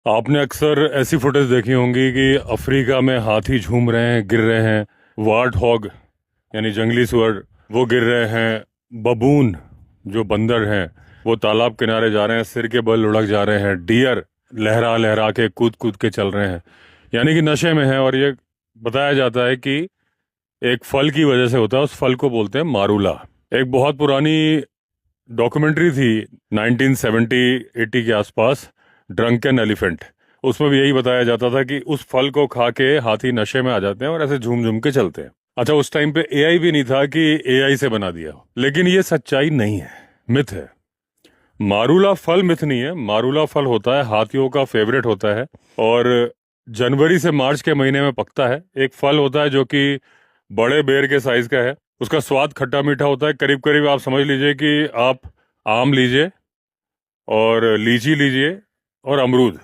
आपने अक्सर ऐसी फुटेज देखी होंगी कि अफ्रीका में हाथी झूम रहे हैं, गिर रहे हैं। वार्ट हॉग यानी जंगली सुअर वो गिर रहे हैं। बबून जो बंदर हैं वो तालाब किनारे जा रहे हैं, सिर के बल लुढ़क जा रहे हैं। डियर लहरा लहरा के कूद कूद के चल रहे हैं, यानी कि नशे में है। और ये बताया जाता है कि एक फल की वजह से होता है, उस फल को बोलते हैं मारूला। एक बहुत पुरानी डॉक्यूमेंट्री थी 1970-80 के आसपास, ड्रंकन एलिफेंट। उसमें भी यही बताया जाता था कि उस फल को खा के हाथी नशे में आ जाते हैं और ऐसे झूम झूम के चलते हैं। अच्छा, उस टाइम पे एआई भी नहीं था कि एआई से बना दिया, लेकिन ये सच्चाई नहीं है, मिथ है। मारूला फल मिथ नहीं है। मारूला फल होता है, हाथियों का फेवरेट होता है और जनवरी से मार्च के महीने में पकता है। एक फल होता है जो कि बड़े बेर के साइज का है। उसका स्वाद खट्टा मीठा होता है। करीब करीब आप समझ लीजिए कि आप आम लीजिए और लीची लीजिए और अमरूद,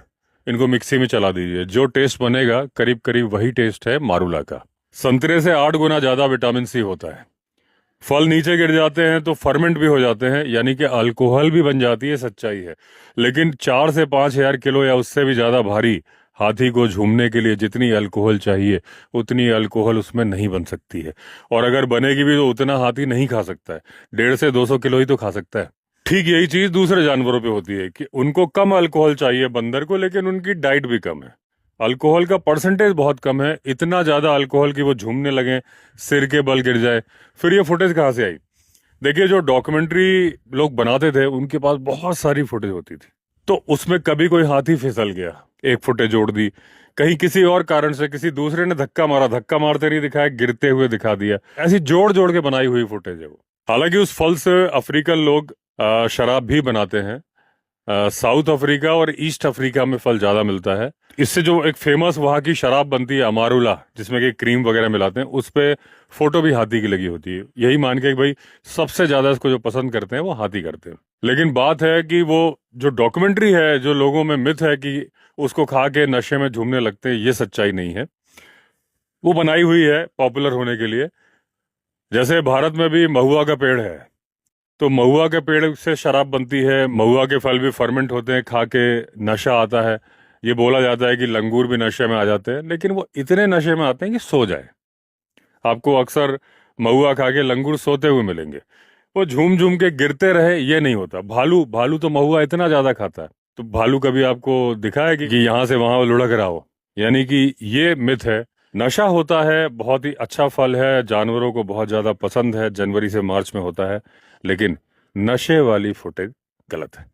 इनको मिक्सी में चला दीजिए, जो टेस्ट बनेगा करीब करीब वही टेस्ट है मारूला का। संतरे से 8 गुना ज्यादा विटामिन सी होता है। फल नीचे गिर जाते हैं तो फर्मेंट भी हो जाते हैं, यानी कि अल्कोहल भी बन जाती है, सच्चाई है। लेकिन 4 से 5 हजार किलो या उससे भी ज्यादा भारी हाथी को झूमने के लिए जितनी अल्कोहल चाहिए उतनी अल्कोहल उसमें नहीं बन सकती है। और अगर बनेगी भी तो उतना हाथी नहीं खा सकता है। 150 से 200 किलो ही तो खा सकता है। ठीक यही चीज दूसरे जानवरों पे होती है कि उनको कम अल्कोहल चाहिए बंदर को, लेकिन उनकी डाइट भी कम है। अल्कोहल का परसेंटेज बहुत कम है, इतना ज्यादा अल्कोहल कि वो झूमने लगे, सिर के बल गिर जाए। फिर ये फुटेज कहाँ से आई? देखिए, जो डॉक्यूमेंट्री लोग बनाते थे उनके पास बहुत सारी फुटेज होती थी, तो उसमें कभी कोई हाथी फिसल गया, एक फुटेज जोड़ दी। कहीं किसी और कारण से किसी दूसरे ने धक्का मारा, धक्का मारते नहीं दिखाया, गिरते हुए दिखा दिया। ऐसी जोड़ जोड़ के बनाई हुई फुटेज है वो। हालांकि उस फल से अफ्रीकन लोग शराब भी बनाते हैं। साउथ अफ्रीका और ईस्ट अफ्रीका में फल ज्यादा मिलता है। इससे जो एक फेमस वहाँ की शराब बनती है अमारुला, जिसमें कि क्रीम वगैरह मिलाते हैं, उस पे फोटो भी हाथी की लगी होती है, यही मान के कि भाई सबसे ज्यादा इसको जो पसंद करते हैं वो हाथी करते हैं। लेकिन बात है कि वो जो डॉक्यूमेंट्री है, जो लोगों में मिथ है कि उसको खा के नशे में झूमने लगते हैं, ये सच्चाई नहीं है। वो बनाई हुई है पॉपुलर होने के लिए। जैसे भारत में भी महुआ का पेड़ है, तो महुआ के पेड़ से शराब बनती है। महुआ के फल भी फर्मेंट होते हैं, खा के नशा आता है। ये बोला जाता है कि लंगूर भी नशे में आ जाते हैं, लेकिन वो इतने नशे में आते हैं कि सो जाए। आपको अक्सर महुआ खा के लंगूर सोते हुए मिलेंगे। वो झूम झूम के गिरते रहे, ये नहीं होता। भालू भालू तो महुआ इतना ज्यादा खाता है, तो भालू कभी आपको दिखा है कि यहाँ से वहां लुढ़क रहा हो? यानी कि ये मिथ है। नशा होता है, बहुत ही अच्छा फल है, जानवरों को बहुत ज्यादा पसंद है, जनवरी से मार्च में होता है। लेकिन नशे वाली फुटेज गलत है।